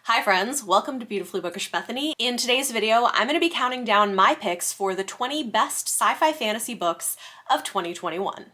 Hi friends, welcome to Beautifully Bookish Bethany. In today's video, I'm going to be counting down my picks for the 20 best sci-fi fantasy books of 2021.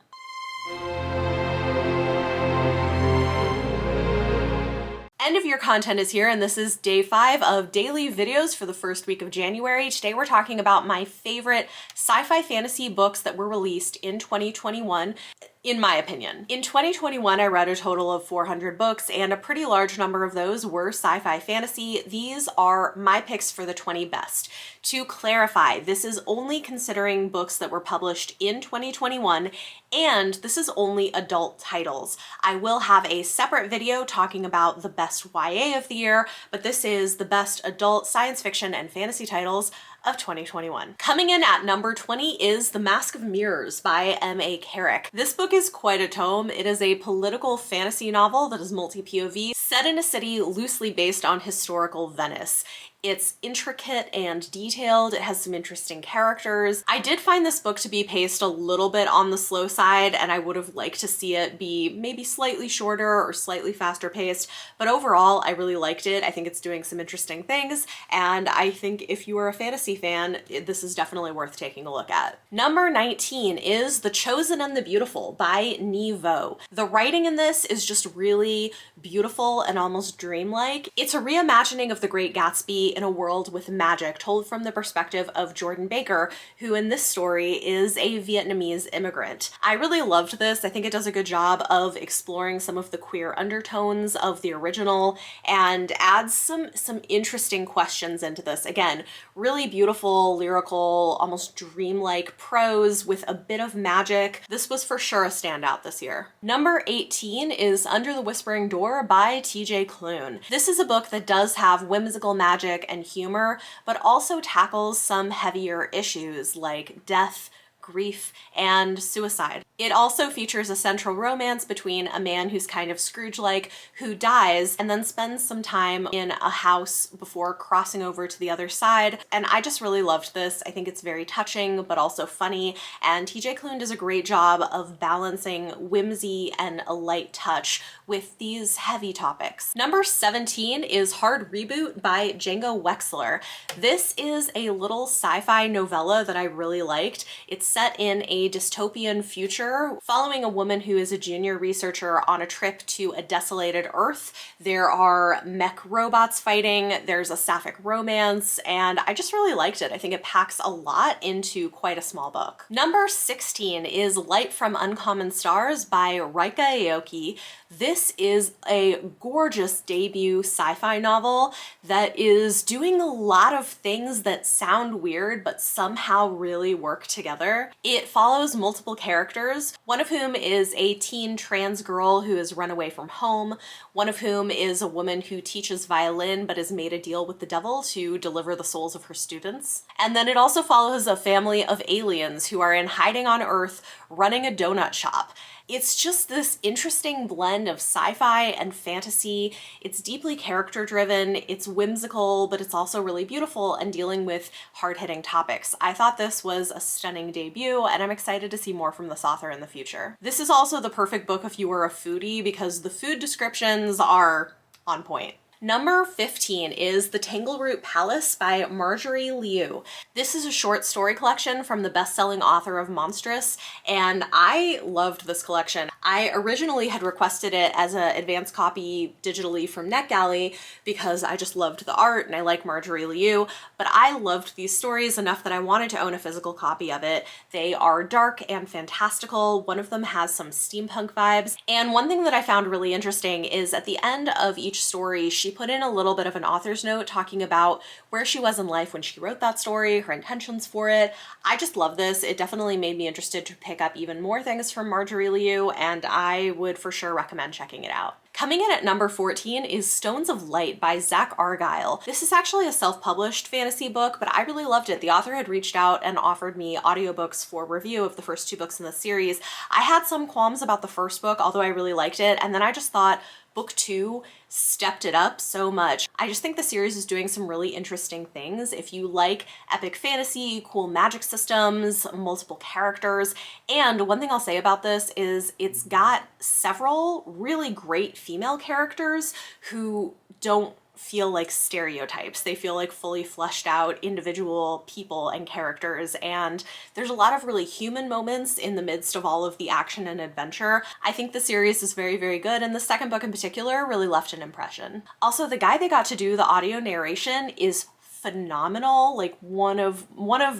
End of year content is here, and this is day 5 of daily videos for the first week of January. Today we're talking about my favorite sci-fi fantasy books that were released in 2021. In my opinion. In 2021, I read a total of 400 books, and a pretty large number of those were sci-fi fantasy. These are my picks for the 20 best. To clarify, this is only considering books that were published in 2021, and this is only adult titles. I will have a separate video talking about the best YA of the year, but this is the best adult science fiction and fantasy titles of 2021. Coming in at number 20 is The Mask of Mirrors by M.A. Carrick. This book is quite a tome. It is a political fantasy novel that is multi-POV, set in a city loosely based on historical Venice. It's intricate and detailed. It has some interesting characters. I did find this book to be paced a little bit on the slow side, and I would have liked to see it be maybe slightly shorter or slightly faster paced, but overall I really liked it. I think it's doing some interesting things, and I think if you are a fantasy fan, this is definitely worth taking a look at. Number 19 is The Chosen and the Beautiful by Nevo. The writing in this is just really beautiful and almost dreamlike. It's a reimagining of The Great Gatsby in a world with magic, told from the perspective of Jordan Baker, who in this story is a Vietnamese immigrant. I really loved this. I think it does a good job of exploring some of the queer undertones of the original and adds some interesting questions into this. Again, really beautiful, lyrical, almost dreamlike prose with a bit of magic. This was for sure a standout this year. Number 18 is Under the Whispering Door by Tj Cloon. This is a book that does have whimsical magic and humor, but also tackles some heavier issues like death, grief, and suicide. It also features a central romance between a man who's kind of Scrooge-like, who dies and then spends some time in a house before crossing over to the other side. And I just really loved this. I think it's very touching, but also funny. And Tj Cloon does a great job of balancing whimsy and a light touch with these heavy topics. Number 17 is Hard Reboot by Django Wexler. This is a little sci-fi novella that I really liked. It's set in a dystopian future following a woman who is a junior researcher on a trip to a desolated Earth. There are mech robots fighting, there's a sapphic romance, and I just really liked it. I think it packs a lot into quite a small book. Number 16 is Light from Uncommon Stars by Rika Aoki. This is a gorgeous debut sci-fi novel that is doing a lot of things that sound weird but somehow really work together. It follows multiple characters, one of whom is a teen trans girl who has run away from home, one of whom is a woman who teaches violin but has made a deal with the devil to deliver the souls of her students. And then it also follows a family of aliens who are in hiding on Earth running a donut shop. It's just this interesting blend of sci-fi and fantasy. It's deeply character-driven, it's whimsical, but it's also really beautiful and dealing with hard-hitting topics. I thought this was a stunning debut, and I'm excited to see more from this author in the future. This is also the perfect book if you were a foodie because the food descriptions are on point. Number 15 is The Tangleroot Palace by Marjorie Liu. This is a short story collection from the best-selling author of Monstrous, and I loved this collection. I originally had requested it as an advance copy digitally from NetGalley because I just loved the art and I like Marjorie Liu, but I loved these stories enough that I wanted to own a physical copy of it. They are dark and fantastical. One of them has some steampunk vibes, and one thing that I found really interesting is at the end of each story, she put in a little bit of an author's note talking about where she was in life when she wrote that story, her intentions for it. I just love this. It definitely made me interested to pick up even more things from Marjorie Liu, and I would for sure recommend checking it out. Coming in at number 14 is Stones of Light by Zach Argyle. This is actually a self-published fantasy book, but I really loved it. The author had reached out and offered me audiobooks for review of the first 2 books in the series. I had some qualms about the first book, although I really liked it, and then I just thought book 2 stepped it up so much. I just think the series is doing some really interesting things. If you like epic fantasy, cool magic systems, multiple characters, and one thing I'll say about this is it's got several really great female characters who don't feel like stereotypes. They feel like fully fleshed out individual people and characters, and there's a lot of really human moments in the midst of all of the action and adventure. I think the series is very, very good, and the second book in particular really left an impression. Also, the guy they got to do the audio narration is phenomenal, like one of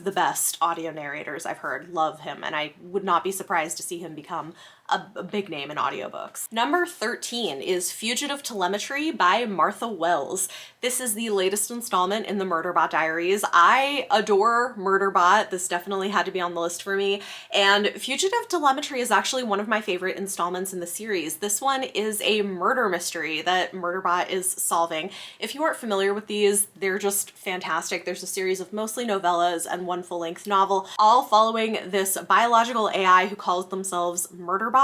the best audio narrators I've heard. Love him, and I would not be surprised to see him become a big name in audiobooks. Number 13 is Fugitive Telemetry by Martha Wells. This is the latest installment in the Murderbot Diaries. I adore Murderbot. This definitely had to be on the list for me. And Fugitive Telemetry is actually one of my favorite installments in the series. This one is a murder mystery that Murderbot is solving. If you aren't familiar with these, they're just fantastic. There's a series of mostly novellas and one full-length novel, all following this biological AI who calls themselves Murderbot,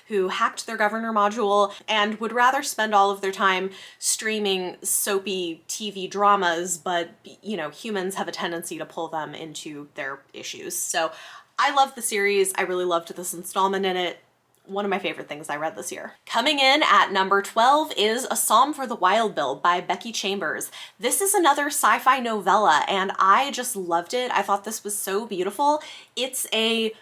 who hacked their governor module and would rather spend all of their time streaming soapy TV dramas, but you know, humans have a tendency to pull them into their issues. So I love the series. I really loved this installment in it. One of my favorite things I read this year. Coming in at number 12 is A Psalm for the Wild Bill by Becky Chambers. This is another sci-fi novella, and I just loved it. I thought this was so beautiful. It's a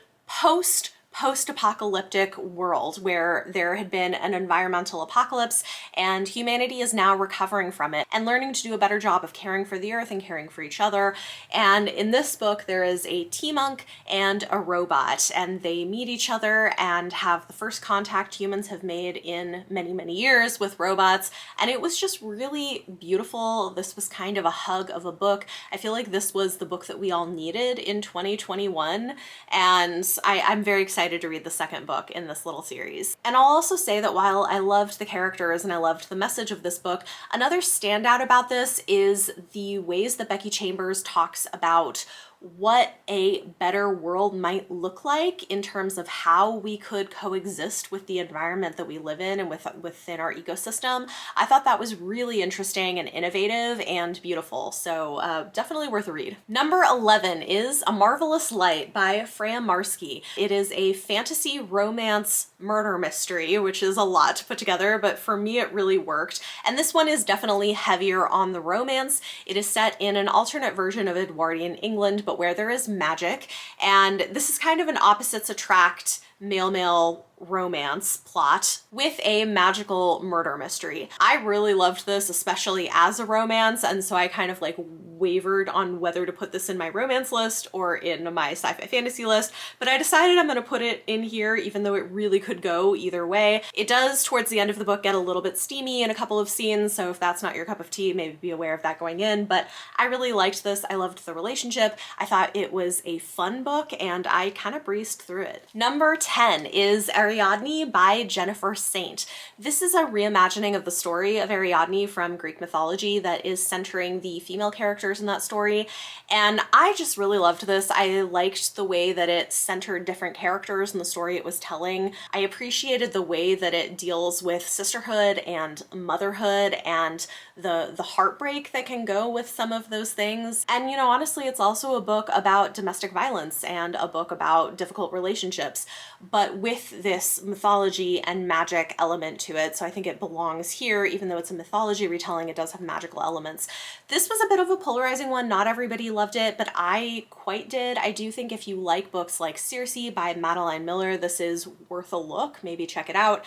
post-apocalyptic world where there had been an environmental apocalypse and humanity is now recovering from it and learning to do a better job of caring for the earth and caring for each other. And in this book, there is a T-monk and a robot, and they meet each other and have the first contact humans have made in many, many years with robots. And it was just really beautiful. This was kind of a hug of a book. I feel like this was the book that we all needed in 2021. And I'm very excited to read the second book in this little series. And I'll also say that while I loved the characters and I loved the message of this book, another standout about this is the ways that Becky Chambers talks about what a better world might look like in terms of how we could coexist with the environment that we live in and within our ecosystem. I thought that was really interesting and innovative and beautiful, so definitely worth a read. Number 11 is A Marvelous Light by Freya Marski. It is a fantasy romance murder mystery, which is a lot to put together, but for me it really worked. And this one is definitely heavier on the romance. It is set in an alternate version of Edwardian England, but where there is magic, and this is kind of an opposites attract male-male romance plot with a magical murder mystery. I really loved this, especially as a romance, and so I kind of like wavered on whether to put this in my romance list or in my sci-fi fantasy list, but I decided I'm going to put it in here even though it really could go either way. It does, towards the end of the book, get a little bit steamy in a couple of scenes, so if that's not your cup of tea, maybe be aware of that going in, but I really liked this. I loved the relationship. I thought it was a fun book, and I kind of breezed through it. Number 10 is Ariadne by Jennifer St. This is a reimagining of the story of Ariadne from Greek mythology that is centering the female characters in that story, and I just really loved this. I liked the way that it centered different characters in the story it was telling. I appreciated the way that it deals with sisterhood and motherhood and the heartbreak that can go with some of those things. And you know, honestly, it's also a book about domestic violence and a book about difficult relationships, but with this mythology and magic element to it, so I think it belongs here. Even though it's a mythology retelling, it does have magical elements. This was a bit of a polarizing one. Not everybody loved it, but I quite did. I do think if you like books like Circe by Madeline Miller, this is worth a look. Maybe check it out.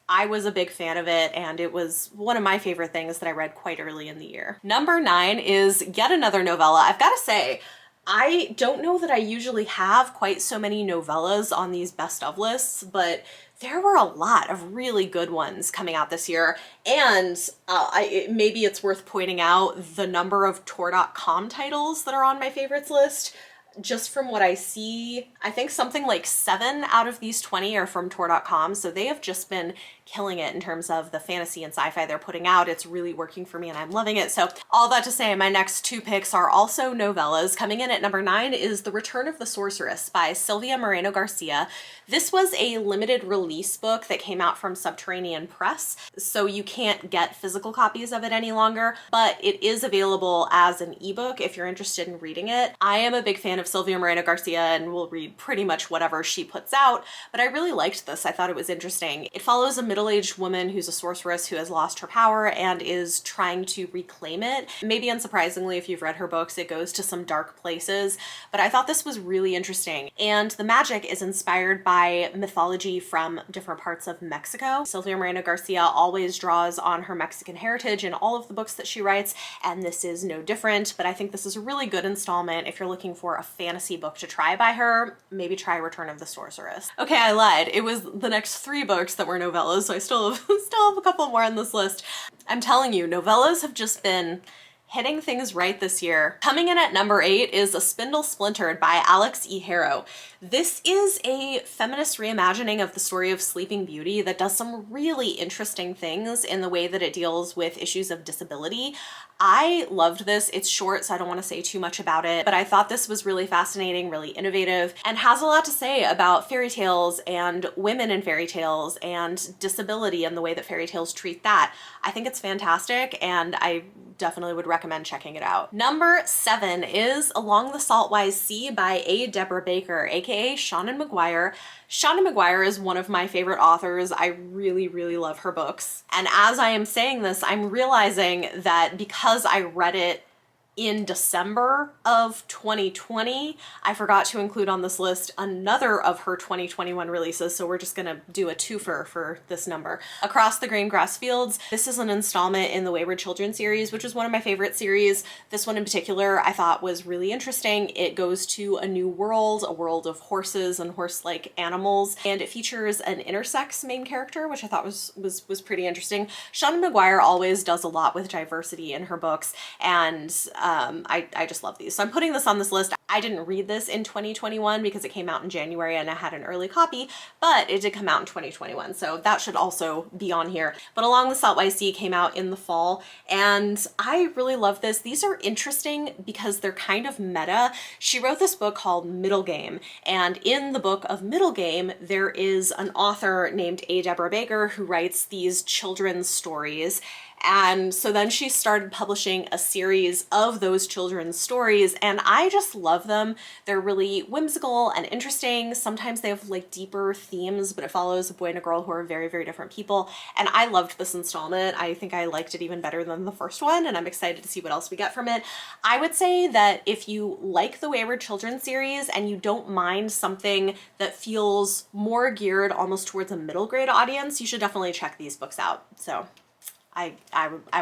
I was a big fan of it, and it was one of my favorite things that I read quite early in the year. Number 9 is yet another novella. I've got to say, I don't know that I usually have quite so many novellas on these best of lists, but there were a lot of really good ones coming out this year, and maybe it's worth pointing out the number of Tor.com titles that are on my favorites list. Just from what I see, I think something like 7 out of these 20 are from Tor.com, so they have just been killing it in terms of the fantasy and sci-fi they're putting out. It's really working for me and I'm loving it. So all that to say, my next 2 picks are also novellas. Coming in at number 9 is The Return of the Sorceress by Sylvia Moreno Garcia. This was a limited release book that came out from Subterranean Press, so you can't get physical copies of it any longer, but it is available as an ebook if you're interested in reading it. I am a big fan of Sylvia Moreno Garcia and will read pretty much whatever she puts out, but I really liked this. I thought it was interesting. It follows a middle-aged woman who's a sorceress who has lost her power and is trying to reclaim it. Maybe unsurprisingly, if you've read her books, it goes to some dark places, but I thought this was really interesting. And the magic is inspired by mythology from different parts of Mexico. Sylvia Moreno Garcia always draws on her Mexican heritage in all of the books that she writes, and this is no different, but I think this is a really good installment if you're looking for a fantasy book to try by her. Maybe try Return of the Sorceress. Okay, I lied. It was the next 3 books that were novellas, so I still have a couple more on this list. I'm telling you, novellas have just been hitting things right this year. Coming in at number 8 is A Spindle Splintered by Alex E. Harrow. This is a feminist reimagining of the story of Sleeping Beauty that does some really interesting things in the way that it deals with issues of disability. I loved this. It's short, so I don't want to say too much about it, but I thought this was really fascinating, really innovative, and has a lot to say about fairy tales and women in fairy tales and disability and the way that fairy tales treat that. I think it's fantastic, and I definitely would recommend checking it out. Number 7 is Along the Saltwise Sea by A. Deborah Baker, aka Seanan McGuire. Seanan McGuire is one of my favorite authors. I really, really love her books. And as I am saying this, I'm realizing that because I read it in December of 2020, I forgot to include on this list another of her 2021 releases, so we're just gonna do a twofer for this number. Across the Green Grass Fields. This is an installment in the Wayward Children series, which is one of my favorite series. This one in particular I thought was really interesting. It goes to a new world, a world of horses and horse-like animals, and it features an intersex main character, which I thought was pretty interesting. Seanan McGuire always does a lot with diversity in her books, and I just love these. So I'm putting this on this list. I didn't read this in 2021 because it came out in January and I had an early copy, but it did come out in 2021, so that should also be on here. But Along the Saltwise Sea came out in the fall, and I really love this. These are interesting because they're kind of meta. She wrote this book called Middle Game, and in the book of Middle Game, there is an author named A. Deborah Baker who writes these children's stories. And so then she started publishing a series of those children's stories, and I just love them. They're really whimsical and interesting. Sometimes they have like deeper themes, but it follows a boy and a girl who are very, very different people. And I loved this installment. I think I liked it even better than the first one, and I'm excited to see what else we get from it. I would say that if you like the Wayward Children series and you don't mind something that feels more geared almost towards a middle grade audience, you should definitely check these books out. So I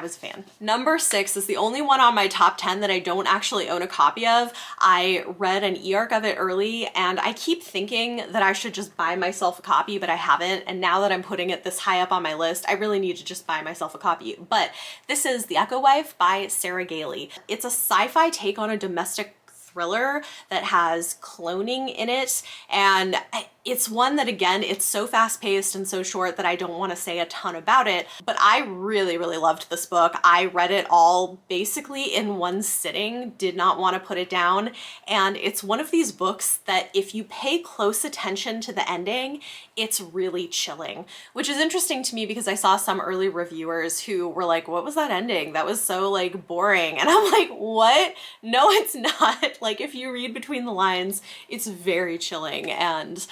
was a fan. Number 6 is the only one on my top 10 that I don't actually own a copy of. I read an e-arc of it early, and I keep thinking that I should just buy myself a copy, but I haven't. And now that I'm putting it this high up on my list, I really need to just buy myself a copy. But this is The Echo Wife by Sarah Galey. It's a sci-fi take on a domestic thriller that has cloning in it, and it's one that, again, it's so fast-paced and so short that I don't want to say a ton about it, but I really, really loved this book. I read it all basically in one sitting, did not want to put it down, and it's one of these books that if you pay close attention to the ending, it's really chilling, which is interesting to me because I saw some early reviewers who were like, what was that ending? That was so like boring. And I'm like, what? No, it's not. Like, if you read between the lines, it's very chilling. And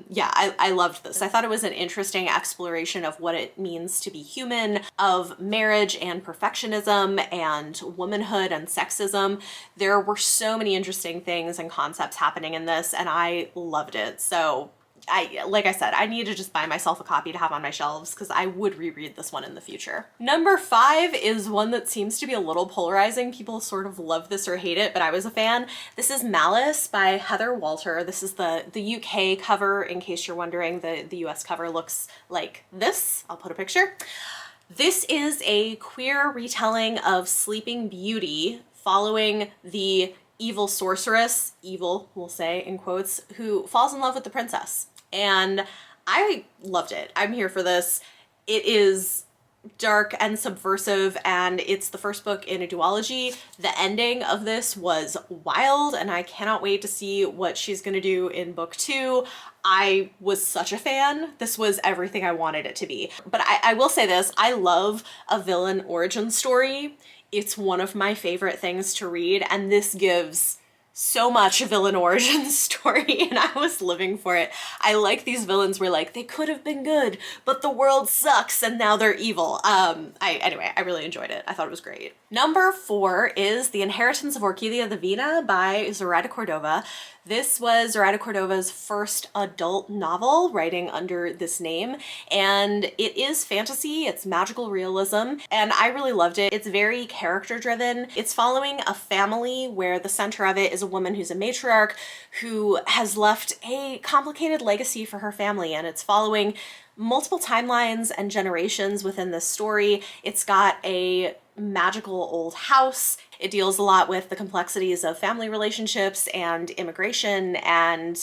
yeah, I loved this. I thought it was an interesting exploration of what it means to be human, of marriage and perfectionism and womanhood and sexism. There were so many interesting things and concepts happening in this, and I loved it. So like I said, I need to just buy myself a copy to have on my shelves because I would reread this one in the future. Number 5 is one that seems to be a little polarizing. People sort of love this or hate it, but I was a fan. This is Malice by Heather Walter. This is the UK cover, in case you're wondering. The US cover looks like this. I'll put a picture. This is a queer retelling of Sleeping Beauty following the evil sorceress, evil we'll say in quotes, who falls in love with the princess. And I loved it. I'm here for this. It is dark and subversive, and it's the first book in a duology. The ending of this was wild, and I cannot wait to see what she's gonna do in book 2. I was such a fan. This was everything I wanted it to be. But I will say this, I love a villain origin story. It's one of my favorite things to read, and this gives so much villain origin story, and I was living for it. I like these villains where like they could have been good, but the world sucks and now they're evil. Anyway, I really enjoyed it. I thought it was great. Number 4 is The Inheritance of Orquídea Divina by Zoraida Cordova. This was Zoraida Cordova's first adult novel, writing under this name, and it is fantasy, it's magical realism, and I really loved it. It's very character driven. It's following a family where the center of it is a woman who's a matriarch who has left a complicated legacy for her family, and it's following multiple timelines and generations within this story. It's got a magical old house. It deals a lot with the complexities of family relationships and immigration and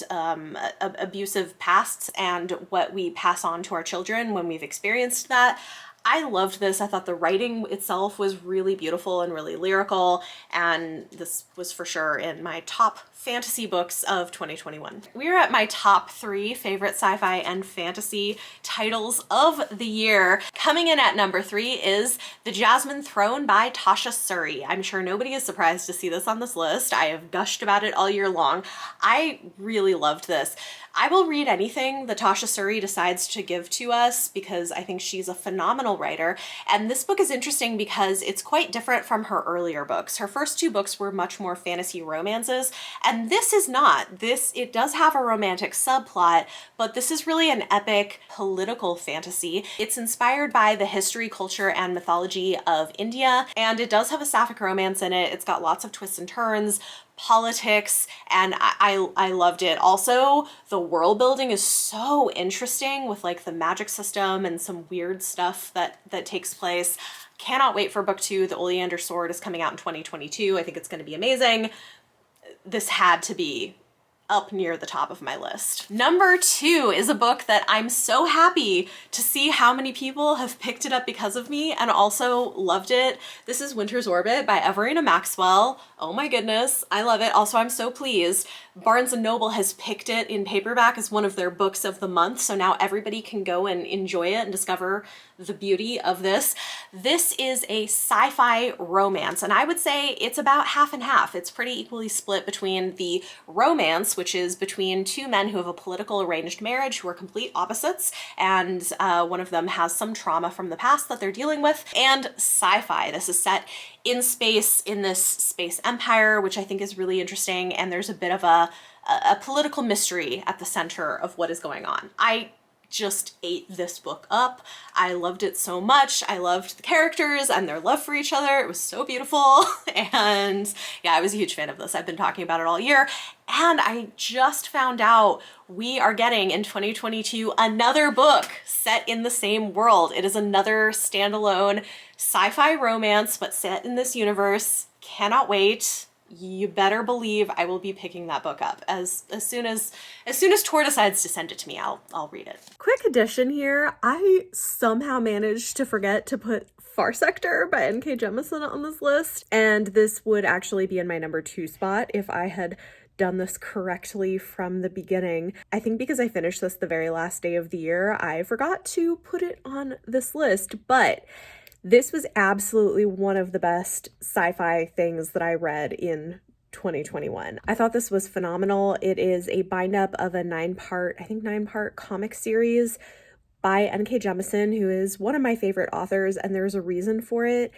abusive pasts and what we pass on to our children when we've experienced that. I loved this. I thought the writing itself was really beautiful and really lyrical, and this was for sure in my top fantasy books of 2021. We're at my top 3 favorite sci-fi and fantasy titles of the year. Coming in at number 3 is The Jasmine Throne by Tasha Suri. I'm sure nobody is surprised to see this on this list. I have gushed about it all year long. I really loved this. I will read anything that Tasha Suri decides to give to us because I think she's a phenomenal writer. And this book is interesting because it's quite different from her earlier books. Her first 2 books were much more fantasy romances, and this is not. It does have a romantic subplot, but this is really an epic political fantasy. It's inspired by the history, culture, and mythology of India, and it does have a sapphic romance in it. It's got lots of twists and turns, politics, and I loved it. Also, the world building is so interesting with like the magic system and some weird stuff that takes place. Cannot wait for book 2. The Oleander Sword is coming out in 2022. I think it's going to be amazing. This had to be up near the top of my list. Number 2 is a book that I'm so happy to see how many people have picked it up because of me and also loved it. This is Winter's Orbit by Everina Maxwell. Oh my goodness, I love it. Also, I'm so pleased. Barnes & Noble has picked it in paperback as one of their books of the month, so now everybody can go and enjoy it and discover the beauty of this. This is a sci-fi romance, and I would say it's about half and half. It's pretty equally split between the romance, which is between 2 men who have a political arranged marriage who are complete opposites, and one of them has some trauma from the past that they're dealing with, and sci-fi. This is set in space, in this space empire, which I think is really interesting, and there's a bit of a political mystery at the center of what is going on. I just ate this book up. I loved it so much. I loved the characters and their love for each other. It was so beautiful. And yeah, I was a huge fan of this. I've been talking about it all year. And I just found out we are getting in 2022 another book set in the same world. It is another standalone sci-fi romance, but set in this universe. Cannot wait. You better believe I will be picking that book up as soon as Tor decides to send it to me. I'll read it. Quick addition here. I somehow managed to forget to put Far Sector by Nk Jemisin on this list, and this would actually be in my number 2 spot if I had done this correctly from the beginning. I think because I finished this the very last day of the year, I forgot to put it on this list, but this was absolutely one of the best sci-fi things that I read in 2021. I thought this was phenomenal. It is a bind-up of a 9-part comic series by Nk Jemisin, who is one of my favorite authors, and there's a reason for it.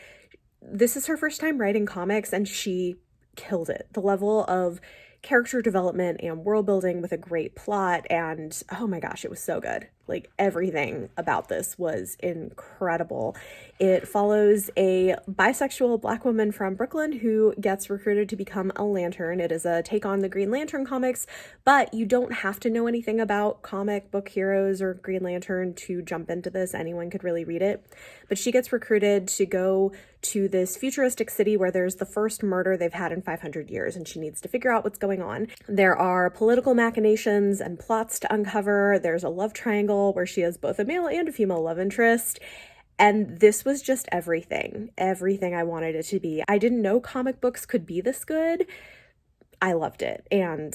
This is her first time writing comics, and she killed it. The level of character development and world building with a great plot, and oh my gosh, it was so good. Like, everything about this was incredible. It follows a bisexual Black woman from Brooklyn who gets recruited to become a Lantern. It is a take on the Green Lantern comics, but you don't have to know anything about comic book heroes or Green Lantern to jump into this. Anyone could really read it. But she gets recruited to go to this futuristic city where there's the first murder they've had in 500 years, and she needs to figure out what's going on. There are political machinations and plots to uncover. There's a love triangle where she has both a male and a female love interest. And this was just everything I wanted it to be. I didn't know comic books could be this good. I loved it, and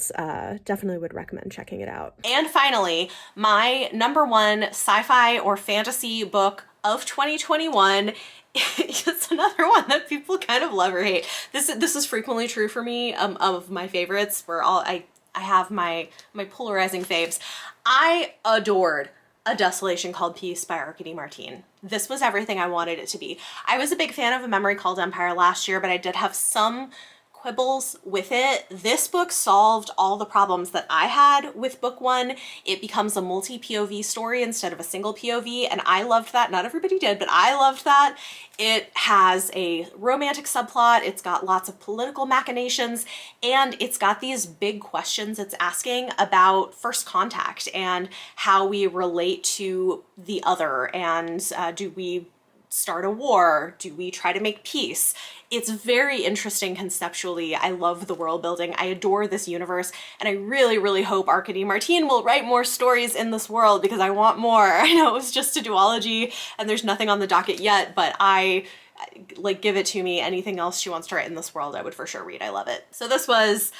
definitely would recommend checking it out. And finally, my number 1 sci-fi or fantasy book of 2021 it's another one that people kind of love or hate. This is frequently true for me, of my favorites, where I have my polarizing faves. I adored A Desolation Called Peace by Arkady Martine. This was everything I wanted it to be. I was a big fan of A Memory Called Empire last year, but I did have some quibbles with it. This book solved all the problems that I had with book one. It becomes a multi-POV story instead of a single POV, and I loved that. Not everybody did, but I loved that. It has a romantic subplot, it's got lots of political machinations, and it's got these big questions it's asking about first contact and how we relate to the other, and do we start a war? Do we try to make peace? It's very interesting conceptually. I love the world building. I adore this universe, and I really, really hope Arkady Martine will write more stories in this world because I want more. I know it was just a duology and there's nothing on the docket yet, but I like, give it to me. Anything else she wants to write in this world, I would for sure read. I love it. So this was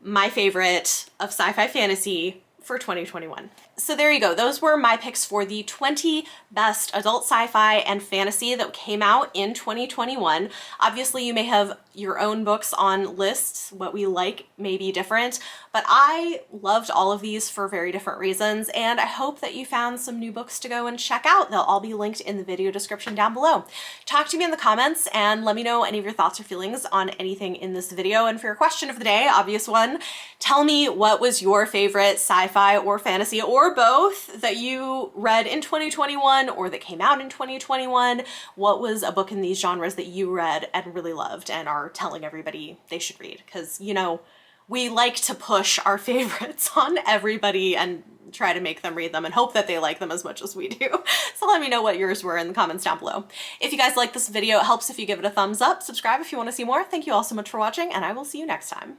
my favorite of sci-fi fantasy for 2021. So there you go. Those were my picks for the 20 best adult sci-fi and fantasy that came out in 2021. Obviously, you may have your own books on lists. What we like may be different, but I loved all of these for very different reasons, and I hope that you found some new books to go and check out. They'll all be linked in the video description down below. Talk to me in the comments and let me know any of your thoughts or feelings on anything in this video. And for your question of the day, obvious one, tell me what was your favorite sci-fi or fantasy or both that you read in 2021 or that came out in 2021. What was a book in these genres that you read and really loved and are telling everybody they should read? Because, you know, we like to push our favorites on everybody and try to make them read them and hope that they like them as much as we do. So let me know what yours were in the comments down below. If you guys like this video, it helps if you give it a thumbs up. Subscribe if you want to see more. Thank you all so much for watching, and I will see you next time.